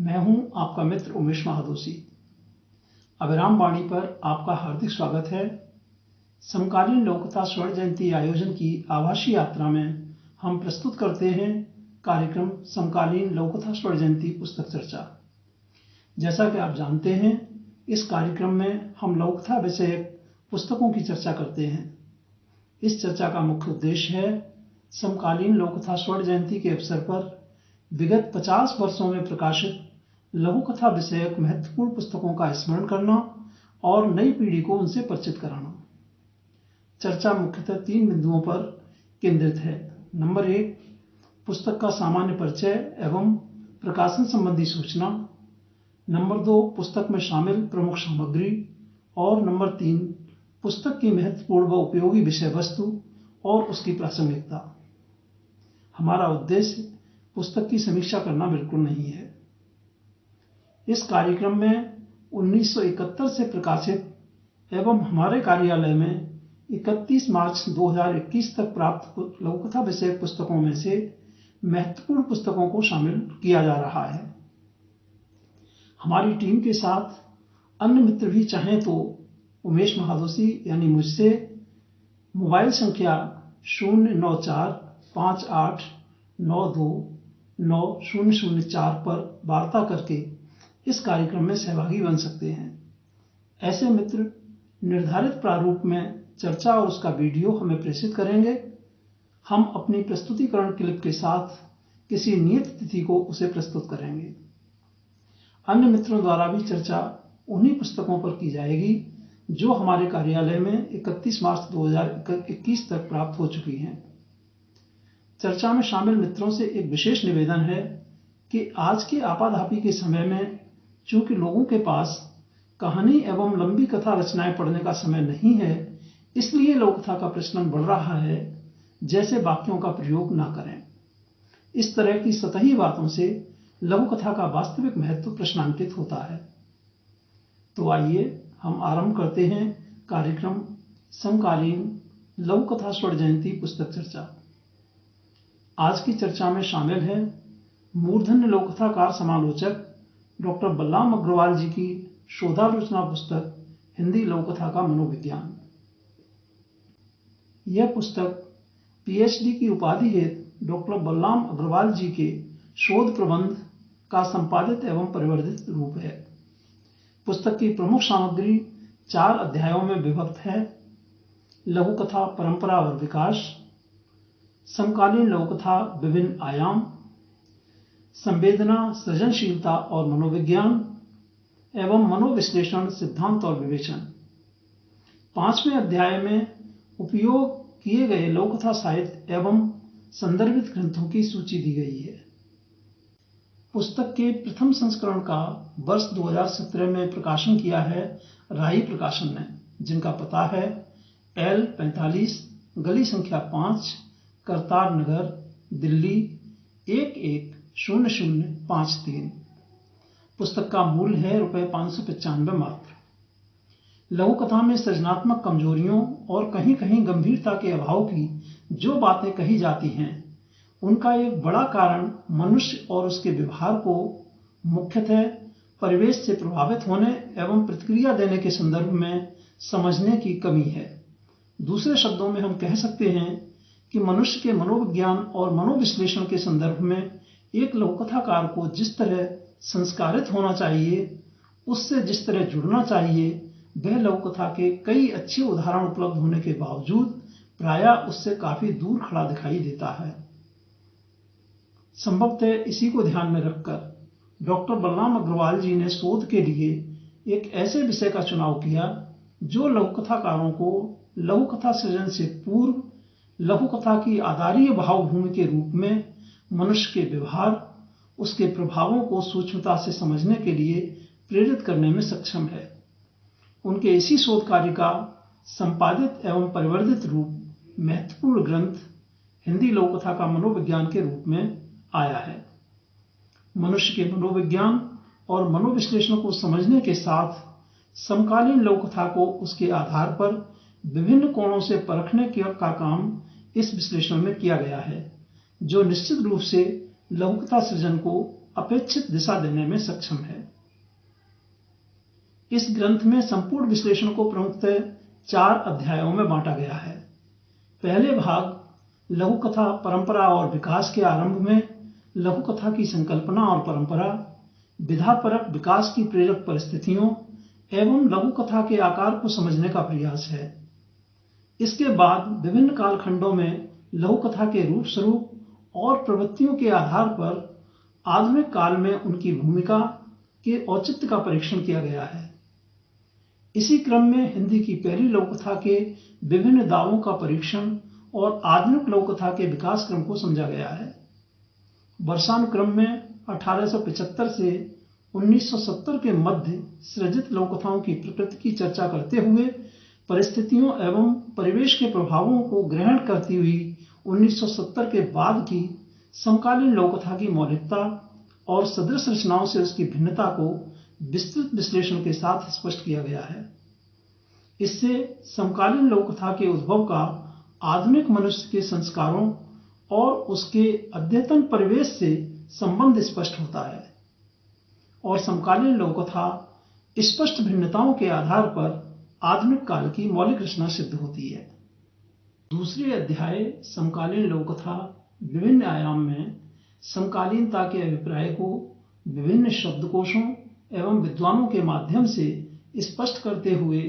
मैं हूं आपका मित्र उमेश महादोशी। अभिराम वाणी पर आपका हार्दिक स्वागत है। समकालीन लोककथा स्वर्ण जयंती आयोजन की आभासी यात्रा में हम प्रस्तुत करते हैं कार्यक्रम समकालीन लोककथा स्वर्ण जयंती पुस्तक चर्चा। जैसा कि आप जानते हैं, इस कार्यक्रम में हम लोककथा विषयक पुस्तकों की चर्चा करते हैं। इस चर्चा का मुख्य उद्देश्य है समकालीन लोककथा स्वर्ण जयंती के अवसर पर विगत 50 वर्षों में प्रकाशित लघु कथा विषयक महत्वपूर्ण पुस्तकों का स्मरण करना और नई पीढ़ी को उनसे परिचित कराना। चर्चा मुख्यतः 3 बिंदुओं पर केंद्रित है। नंबर 1, पुस्तक का सामान्य परिचय एवं प्रकाशन संबंधी सूचना। नंबर 2, पुस्तक में शामिल प्रमुख सामग्री। और नंबर 3, पुस्तक की महत्वपूर्ण व उपयोगी विषय वस्तु और उसकी प्रासंगिकता। हमारा उद्देश्य पुस्तक की समीक्षा करना बिल्कुल नहीं है। इस कार्यक्रम में 1971 से प्रकाशित एवं हमारे कार्यालय में 31 मार्च 2021 तक प्राप्त लघुकथा विषयक पुस्तकों में से महत्वपूर्ण पुस्तकों को शामिल किया जा रहा है। हमारी टीम के साथ अन्य मित्र भी चाहें तो उमेश महादोशी यानी मुझसे मोबाइल संख्या 09458929004 पर वार्ता करके इस कार्यक्रम में सहभागी बन सकते हैं। ऐसे मित्र निर्धारित प्रारूप में चर्चा और उसका वीडियो हमें प्रेषित करेंगे। हम अपनी प्रस्तुतिकरण क्लिप के साथ किसी नियत तिथि को उसे प्रस्तुत करेंगे। अन्य मित्रों द्वारा भी चर्चा उन्हीं पुस्तकों पर की जाएगी जो हमारे कार्यालय में 31 मार्च 2021 तक प्राप्त हो चुकी हैं। चर्चा में शामिल मित्रों से एक विशेष निवेदन है कि आज के आपाधापी के समय में चूंकि लोगों के पास कहानी एवं लंबी कथा रचनाएं पढ़ने का समय नहीं है, इसलिए लोककथा का प्रचलन बढ़ रहा है। जैसे वाक्यों का प्रयोग न करें। इस तरह की सतही बातों से लघु कथा का वास्तविक महत्व प्रश्नांकित होता है। तो आइए हम आरंभ करते हैं कार्यक्रम समकालीन लघु कथा स्वर्ण जयंती पुस्तक चर्चा। आज की चर्चा में शामिल है मूर्धन्य लोककथाकार समालोचक डॉक्टर बलराम अग्रवाल जी की शोधालोचना पुस्तक हिंदी लोककथा का मनोविज्ञान। यह पुस्तक पीएचडी की उपाधि हेतु डॉक्टर बलराम अग्रवाल जी के शोध प्रबंध का संपादित एवं परिवर्धित रूप है। पुस्तक की प्रमुख सामग्री 4 अध्यायों में विभक्त है। लघु कथा परंपरा और विकास, समकालीन लघुकथा विभिन्न आयाम, संवेदना, सृजनशीलता और मनोविज्ञान एवं मनोविश्लेषण, सिद्धांत और विवेचन। 5वें अध्याय में उपयोग किए गए लघुकथा साहित्य एवं संदर्भित ग्रंथों की सूची दी गई है। पुस्तक के प्रथम संस्करण का वर्ष 2017 में प्रकाशन किया है राही प्रकाशन ने, जिनका पता है L45 गली संख्या 5, करतार नगर, दिल्ली 110053। पुस्तक का मूल्य है ₹595 मात्र। लघु कथा में सृजनात्मक कमजोरियों और कहीं कहीं गंभीरता के अभाव की जो बातें कही जाती हैं, उनका एक बड़ा कारण मनुष्य और उसके व्यवहार को मुख्यतः परिवेश से प्रभावित होने एवं प्रतिक्रिया देने के संदर्भ में समझने की कमी है। दूसरे शब्दों में हम कह सकते हैं कि मनुष्य के मनोविज्ञान और मनोविश्लेषण के संदर्भ में एक लघुकथाकार को जिस तरह संस्कारित होना चाहिए, उससे जिस तरह जुड़ना चाहिए, वह लघुकथा के कई अच्छे उदाहरण उपलब्ध होने के बावजूद प्रायः उससे काफी दूर खड़ा दिखाई देता है। संभवतः इसी को ध्यान में रखकर डॉक्टर बलराम अग्रवाल जी ने शोध के लिए एक ऐसे विषय का चुनाव किया जो लघुकथाकारों को लघुकथा सृजन से पूर्व लघुकथा की आधारीय भावभूमि के रूप में मनुष्य के व्यवहार, उसके प्रभावों को सूक्ष्मता से समझने के लिए प्रेरित करने में सक्षम है। उनके इसी शोध कार्य का संपादित एवं परिवर्धित रूप महत्वपूर्ण ग्रंथ हिंदी लोककथा का मनोविज्ञान के रूप में आया है। मनुष्य के मनोविज्ञान और मनोविश्लेषण को समझने के साथ समकालीन लोककथा को उसके आधार पर विभिन्न कोणों से परखने का काम इस विश्लेषण में किया गया है, जो निश्चित रूप से लघुकथा सृजन को अपेक्षित दिशा देने में सक्षम है। इस ग्रंथ में संपूर्ण विश्लेषण को प्रमुखतः 4 अध्यायों में बांटा गया है। पहले भाग लघु कथा परंपरा और विकास के आरंभ में लघु कथा की संकल्पना और परंपरा, विधापरक विकास की प्रेरक परिस्थितियों एवं लघु कथा के आकार को समझने का प्रयास है। इसके बाद विभिन्न कालखंडों में लघु कथा के रूप स्वरूप और प्रवृत्तियों के आधार पर आधुनिक काल में उनकी भूमिका के औचित्य का परीक्षण किया गया है। इसी क्रम में हिंदी की पहली लघु कथा के विभिन्न दावों का परीक्षण और आधुनिक लघु कथा के विकास क्रम को समझा गया है। वर्षानुक्रम में 1875 से 1970 के मध्य सृजित लघु कथाओं की प्रकृति की चर्चा करते हुए परिस्थितियों एवं परिवेश के प्रभावों को ग्रहण करती हुई 1970 के बाद की समकालीन लघु कथा की मौलिकता और सदृश रचनाओं से उसकी भिन्नता को विस्तृत विश्लेषण के साथ स्पष्ट किया गया है। इससे समकालीन लघु कथा के उद्भव का आधुनिक मनुष्य के संस्कारों और उसके अद्यतन परिवेश से संबंध स्पष्ट होता है और समकालीन लघु कथा स्पष्ट भिन्नताओं के आधार पर आधुनिक काल की मौलिक रचना सिद्ध होती है। दूसरे अध्याय समकालीन लघु कथा विभिन्न आयाम में समकालीनता के अभिप्राय को विभिन्न शब्दकोशों एवं विद्वानों के माध्यम से स्पष्ट करते हुए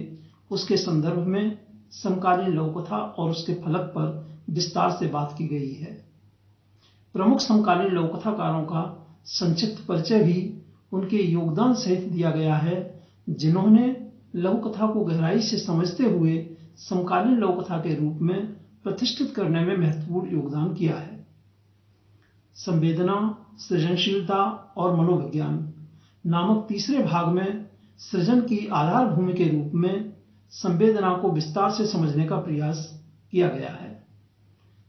उसके संदर्भ में समकालीन लघु कथा और उसके फलक पर विस्तार से बात की गई है। प्रमुख समकालीन लघु कथाकारों का संक्षिप्त परिचय भी उनके योगदान सहित दिया गया है, जिन्होंने लघु कथा को गहराई से समझते हुए समकालीन लघु कथा के रूप में प्रतिष्ठित करने में महत्वपूर्ण योगदान किया है। संवेदना, सृजनशीलता और मनोविज्ञान नामक तीसरे भाग में सृजन की आधार भूमि के रूप में संवेदना को विस्तार से समझने का प्रयास किया गया है।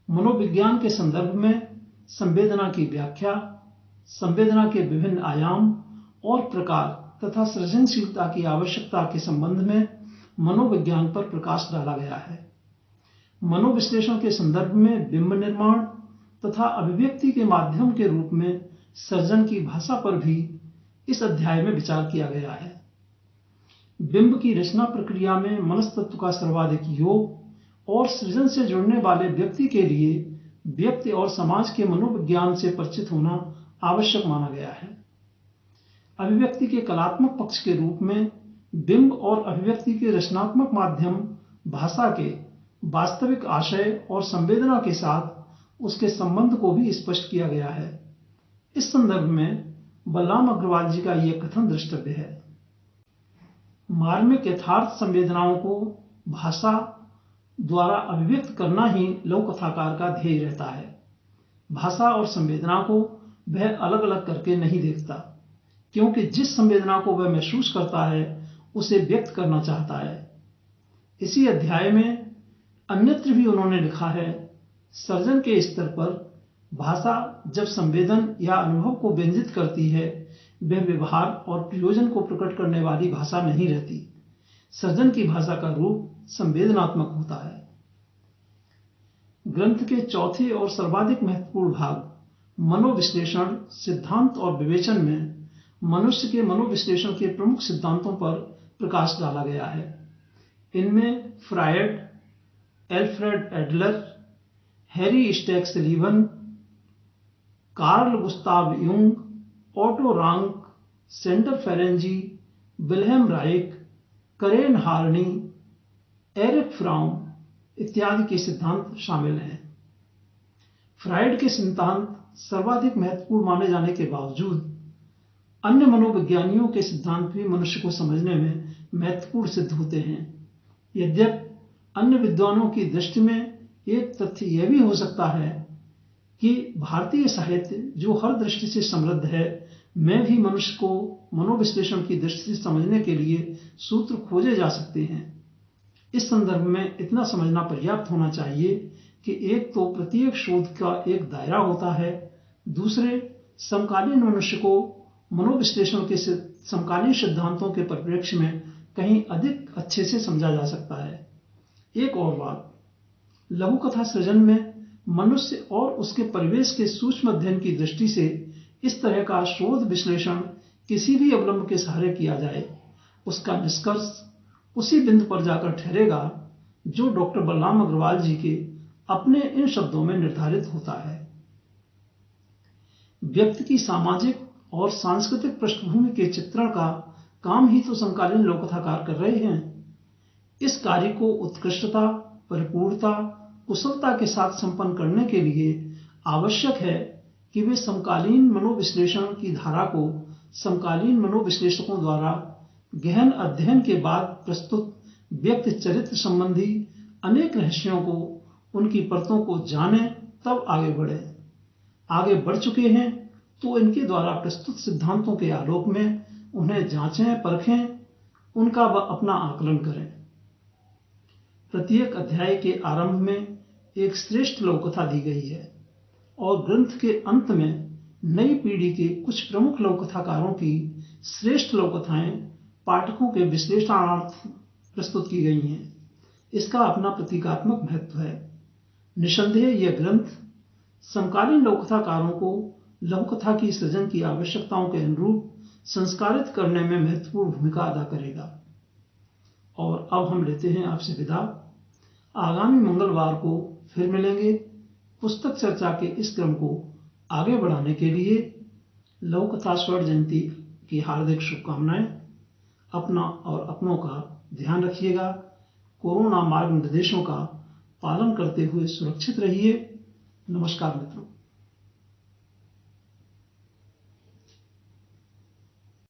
मनोविज्ञान के संदर्भ में संवेदना की व्याख्या, संवेदना के विभिन्न आयाम और प्रकार तथा सृजनशीलता की आवश्यकता के संबंध में मनोविज्ञान पर प्रकाश डाला गया है। मनोविश्लेषण के संदर्भ में बिंब निर्माण तथा अभिव्यक्ति के माध्यम के रूप में सर्जन की भाषा पर भी इस अध्याय में विचार किया गया है। बिंब की रचना प्रक्रिया में मनस्तत्व का सर्वाधिक योग और सृजन से जुड़ने वाले व्यक्ति के लिए व्यक्ति और समाज के मनोविज्ञान से परिचित होना आवश्यक माना गया है। अभिव्यक्ति के कलात्मक पक्ष के रूप में बिंब और अभिव्यक्ति के रचनात्मक माध्यम भाषा के वास्तविक आशय और संवेदना के साथ उसके संबंध को भी स्पष्ट किया गया है। इस संदर्भ में बलराम अग्रवाल जी का यह कथन द्रष्टव्य है। मार्मिक यथार्थ संवेदनाओं को भाषा द्वारा अभिव्यक्त करना ही लघु कथाकार का ध्येय रहता है। भाषा और संवेदना को वह अलग अलग करके नहीं देखता, क्योंकि जिस संवेदना को वह महसूस करता है उसे व्यक्त करना चाहता है। इसी अध्याय में अन्यत्र भी उन्होंने लिखा है, सर्जन के स्तर पर भाषा जब संवेदन या अनुभव को व्यंजित करती है, वह व्यवहार और प्रयोजन को प्रकट करने वाली भाषा नहीं रहती। सर्जन की भाषा का रूप संवेदनात्मक होता है। ग्रंथ के चौथे और सर्वाधिक महत्वपूर्ण भाग मनोविश्लेषण, सिद्धांत और विवेचन में मनुष्य के मनोविश्लेषण के प्रमुख सिद्धांतों पर प्रकाश डाला गया है। इनमें Freud, Alfred Adler, Harry Stack Sullivan, Carl Gustav Jung, Otto Rank, Sandor Ferenczi, Wilhelm Reich, Karen Horney, Eric फ्राउम इत्यादि के सिद्धांत शामिल हैं। फ्रायड के सिद्धांत सर्वाधिक महत्वपूर्ण माने जाने के बावजूद अन्य मनोविज्ञानियों के सिद्धांत भी मनुष्य को समझने में महत्वपूर्ण सिद्ध होते हैं। यद्यपि अन्य विद्वानों की दृष्टि में एक तथ्य यह भी हो सकता है कि भारतीय साहित्य, जो हर दृष्टि से समृद्ध है, में भी मनुष्य को मनोविश्लेषण की दृष्टि से समझने के लिए सूत्र खोजे जा सकते हैं। इस संदर्भ में इतना समझना पर्याप्त होना चाहिए कि एक तो प्रत्येक शोध का एक दायरा होता है, दूसरे समकालीन मनुष्य को मनोविश्लेषण के समकालीन सिद्धांतों के परिप्रेक्ष्य में कहीं अधिक अच्छे से समझा जा सकता है। एक और बात, लघु कथा सृजन में मनुष्य और उसके परिवेश के सूक्ष्म अध्ययन की दृष्टि से इस तरह का शोध विश्लेषण किसी भी अवलंब के सहारे किया जाए, उसका निष्कर्ष उसी बिंदु पर जाकर ठहरेगा जो डॉक्टर बलराम अग्रवाल जी के अपने इन शब्दों में निर्धारित होता है। व्यक्ति की सामाजिक और सांस्कृतिक पृष्ठभूमि के चित्रण का काम ही तो समकालीन लोककथाकार कर रहे हैं। इस कार्य को उत्कृष्टता, परिपूर्णता, कुशलता के साथ संपन्न करने के लिए आवश्यक है कि वे समकालीन मनोविश्लेषण की धारा को समकालीन मनोविश्लेषकों द्वारा गहन अध्ययन के बाद प्रस्तुत व्यक्ति चरित्र संबंधी अनेक रहस्यों को, उनकी परतों को जानें, तब आगे बढ़े। आगे बढ़ चुके हैं तो इनके द्वारा प्रस्तुत सिद्धांतों के आलोक में उन्हें जांचें, परखें, उनका व अपना आकलन करें। प्रत्येक अध्याय के आरंभ में एक श्रेष्ठ लोककथा दी गई है और ग्रंथ के अंत में नई पीढ़ी के कुछ प्रमुख लोककथाकारों की श्रेष्ठ लोककथाएं पाठकों के विश्लेषणार्थ प्रस्तुत की गई हैं। इसका अपना प्रतीकात्मक महत्व है। निसंदेह यह ग्रंथ समकालीन लोककथाकारों को लघुकथा की सृजन की आवश्यकताओं के अनुरूप संस्कारित करने में महत्वपूर्ण भूमिका अदा करेगा। और अब हम लेते हैं आपसे विदा। आगामी मंगलवार को फिर मिलेंगे। पुस्तक चर्चा के इस क्रम को आगे बढ़ाने के लिए लघुकथा स्वर्ण जयंती की हार्दिक शुभकामनाएं। अपना और अपनों का ध्यान रखिएगा। कोरोना मार्ग निर्देशों का पालन करते हुए सुरक्षित रहिए। नमस्कार मित्रों।